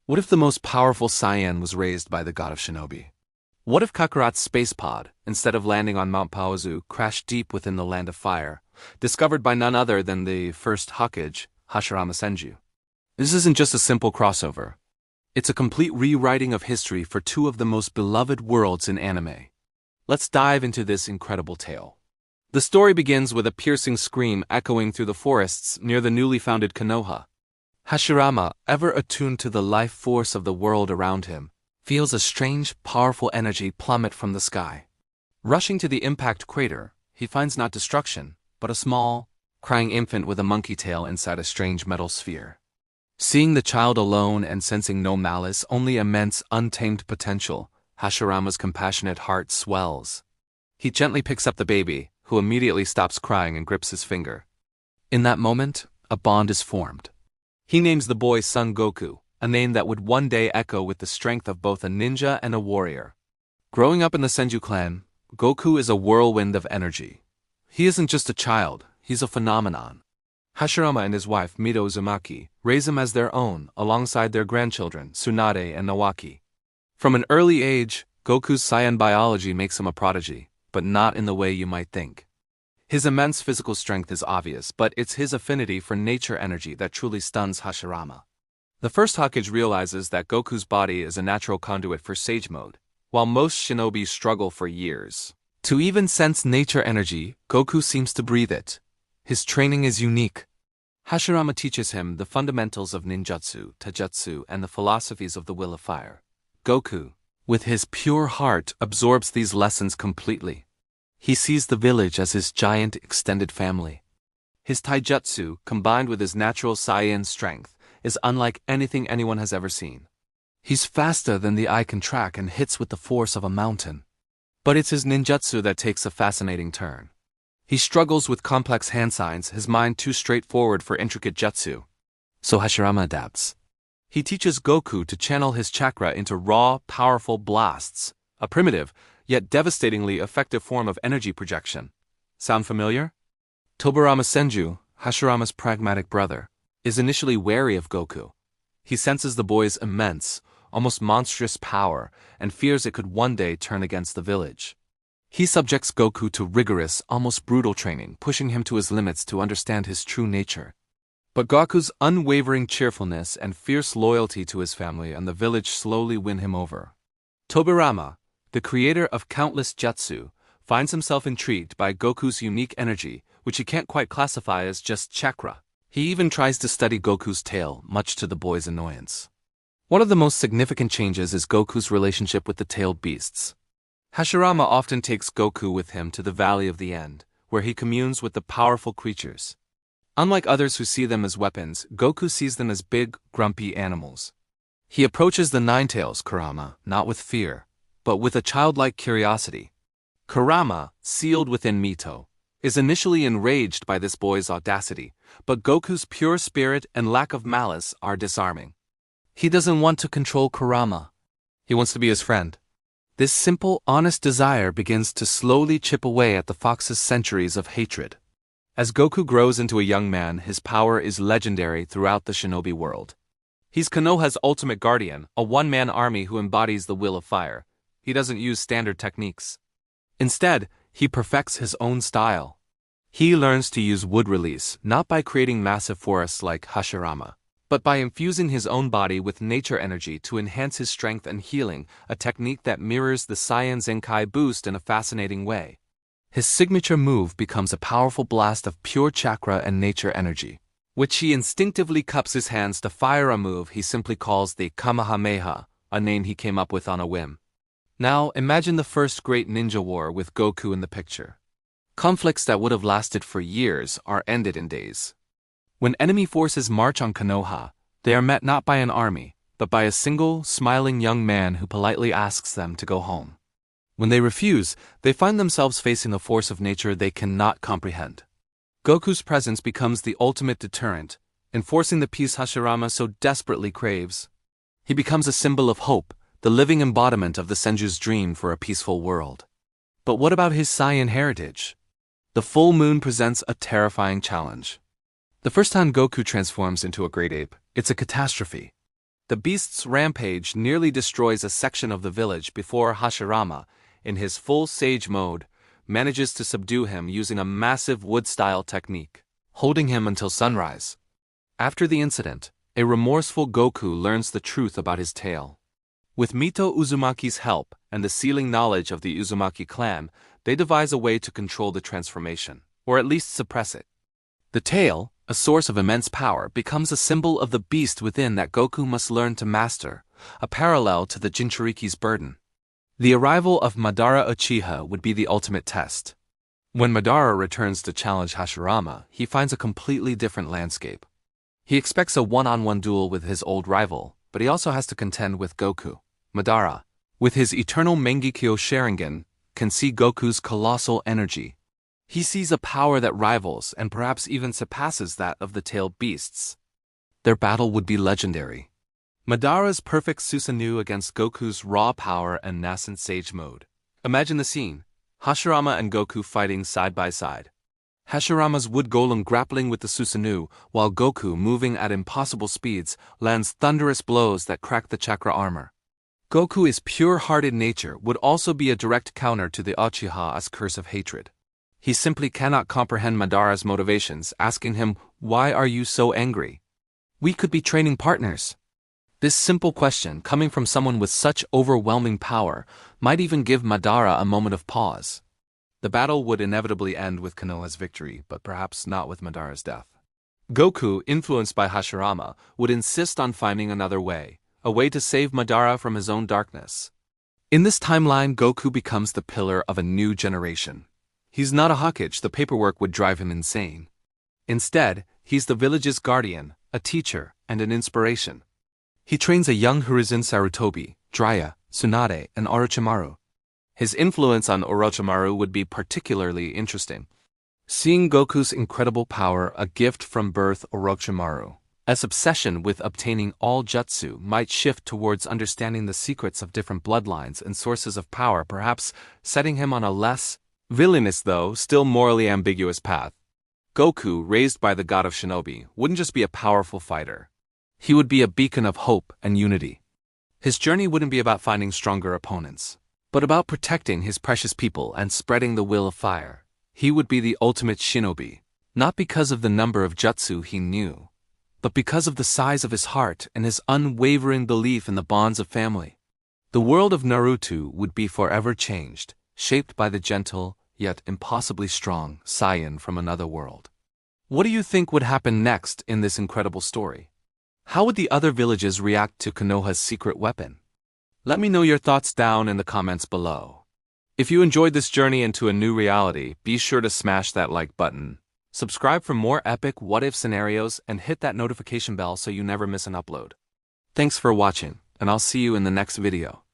What if the most powerful Saiyan was raised by the God of Shinobi? What if Kakarot's space pod, instead of landing on Mount Paozu, crashed deep within the Land of Fire, discovered by none other than the first Hokage, Hashirama Senju? This isn't just a simple crossover. It's a complete rewriting of history for two of the most beloved worlds in anime. Let's dive into this incredible tale. The story begins with a piercing scream echoing through the forests near the newly founded Konoha. Hashirama, ever attuned to the life force of the world around him, feels a strange, powerful energy plummet from the sky. Rushing to the impact crater, he finds not destruction, but a small, crying infant with a monkey tail inside a strange metal sphere. Seeing the child alone and sensing no malice, only immense, untamed potential, Hashirama's compassionate heart swells. He gently picks up the baby, who immediately stops crying and grips his finger. In that moment, a bond is formed. He names the boy Son Goku, a name that would one day echo with the strength of both a ninja and a warrior. Growing up in the Senju clan, Goku is a whirlwind of energy. He isn't just a child, he's a phenomenon. Hashirama and his wife Mito Uzumaki raise him as their own alongside their grandchildren Tsunade and Nawaki. From an early age, Goku's Saiyan biology makes him a prodigy, but not in the way you might think. His immense physical strength is obvious, but it's his affinity for nature energy that truly stuns Hashirama. The first Hokage realizes that Goku's body is a natural conduit for Sage Mode, while most shinobi struggle for years. To even sense nature energy, Goku seems to breathe it. His training is unique. Hashirama teaches him the fundamentals of ninjutsu, taijutsu, and the philosophies of the Will of Fire. Goku, with his pure heart, absorbs these lessons completely. He sees the village as his giant extended family. His taijutsu, combined with his natural Saiyan strength, is unlike anything anyone has ever seen. He's faster than the eye can track and hits with the force of a mountain. But it's his ninjutsu that takes a fascinating turn. He struggles with complex hand signs, his mind too straightforward for intricate jutsu. So Hashirama adapts. He teaches Goku to channel his chakra into raw, powerful blasts, a primitive, yet devastatingly effective form of energy projection. Sound familiar? Tobirama Senju, Hashirama's pragmatic brother, is initially wary of Goku. He senses the boy's immense, almost monstrous power and fears it could one day turn against the village. He subjects Goku to rigorous, almost brutal training, pushing him to his limits to understand his true nature. But Goku's unwavering cheerfulness and fierce loyalty to his family and the village slowly win him over. Tobirama, the creator of countless jutsu, finds himself intrigued by Goku's unique energy, which he can't quite classify as just chakra. He even tries to study Goku's tail, much to the boy's annoyance. One of the most significant changes is Goku's relationship with the tailed beasts. Hashirama often takes Goku with him to the Valley of the End, where he communes with the powerful creatures. Unlike others who see them as weapons, Goku sees them as big, grumpy animals. He approaches the Ninetales Kurama not with fear, but with a childlike curiosity. Kurama, sealed within Mito, is initially enraged by this boy's audacity, but Goku's pure spirit and lack of malice are disarming. He doesn't want to control Kurama. He wants to be his friend. This simple, honest desire begins to slowly chip away at the fox's centuries of hatred. As Goku grows into a young man, his power is legendary throughout the shinobi world. He's Konoha's ultimate guardian, a one-man army who embodies the Will of Fire. He doesn't use standard techniques. Instead, he perfects his own style. He learns to use wood release, not by creating massive forests like Hashirama, but by infusing his own body with nature energy to enhance his strength and healing, a technique that mirrors the Saiyan Zenkai boost in a fascinating way. His signature move becomes a powerful blast of pure chakra and nature energy, which he instinctively cups his hands to fire a move he simply calls the Kamehameha, a name he came up with on a whim. Now, imagine the first great ninja war with Goku in the picture. Conflicts that would have lasted for years are ended in days. When enemy forces march on Konoha, they are met not by an army, but by a single, smiling young man who politely asks them to go home. When they refuse, they find themselves facing a force of nature they cannot comprehend. Goku's presence becomes the ultimate deterrent, enforcing the peace Hashirama so desperately craves. He becomes a symbol of hope, the living embodiment of the Senju's dream for a peaceful world. But what about his Saiyan heritage? The full moon presents a terrifying challenge. The first time Goku transforms into a great ape, it's a catastrophe. The beast's rampage nearly destroys a section of the village before Hashirama, in his full sage mode, manages to subdue him using a massive wood-style technique, holding him until sunrise. After the incident, a remorseful Goku learns the truth about his tale. With Mito Uzumaki's help and the sealing knowledge of the Uzumaki clan, they devise a way to control the transformation, or at least suppress it. The tail, a source of immense power, becomes a symbol of the beast within that Goku must learn to master, a parallel to the Jinchuriki's burden. The arrival of Madara Uchiha would be the ultimate test. When Madara returns to challenge Hashirama, he finds a completely different landscape. He expects a one-on-one duel with his old rival, but he also has to contend with Goku. Madara, with his eternal Mangekyo Sharingan, can see Goku's colossal energy. He sees a power that rivals and perhaps even surpasses that of the tailed beasts. Their battle would be legendary. Madara's perfect Susanoo against Goku's raw power and nascent sage mode. Imagine the scene: Hashirama and Goku fighting side by side. Hashirama's wood golem grappling with the Susanoo, while Goku, moving at impossible speeds, lands thunderous blows that crack the chakra armor. Goku's pure-hearted nature would also be a direct counter to the Uchiha's curse of hatred. He simply cannot comprehend Madara's motivations, asking him, "Why are you so angry? We could be training partners." This simple question, coming from someone with such overwhelming power, might even give Madara a moment of pause. The battle would inevitably end with Konoha's victory, but perhaps not with Madara's death. Goku, influenced by Hashirama, would insist on finding another way, a way to save Madara from his own darkness. In this timeline, Goku becomes the pillar of a new generation. He's not a Hokage, the paperwork would drive him insane. Instead, he's the village's guardian, a teacher, and an inspiration. He trains a young Hiruzen Sarutobi, Jiraiya, Tsunade, and Orochimaru. His influence on Orochimaru would be particularly interesting. Seeing Goku's incredible power a gift from birth, Orochimaru's obsession with obtaining all jutsu might shift towards understanding the secrets of different bloodlines and sources of power, perhaps setting him on a less villainous, though still morally ambiguous path. Goku, raised by the God of Shinobi, wouldn't just be a powerful fighter. He would be a beacon of hope and unity. His journey wouldn't be about finding stronger opponents, but about protecting his precious people and spreading the will of fire. He would be the ultimate shinobi, not because of the number of jutsu he knew, but because of the size of his heart and his unwavering belief in the bonds of family. The world of Naruto would be forever changed, shaped by the gentle, yet impossibly strong, Saiyan from another world. What do you think would happen next in this incredible story? How would the other villages react to Konoha's secret weapon? Let me know your thoughts down in the comments below. If you enjoyed this journey into a new reality, be sure to smash that like button. Subscribe for more epic what-if scenarios and hit that notification bell so you never miss an upload. Thanks for watching, and I'll see you in the next video.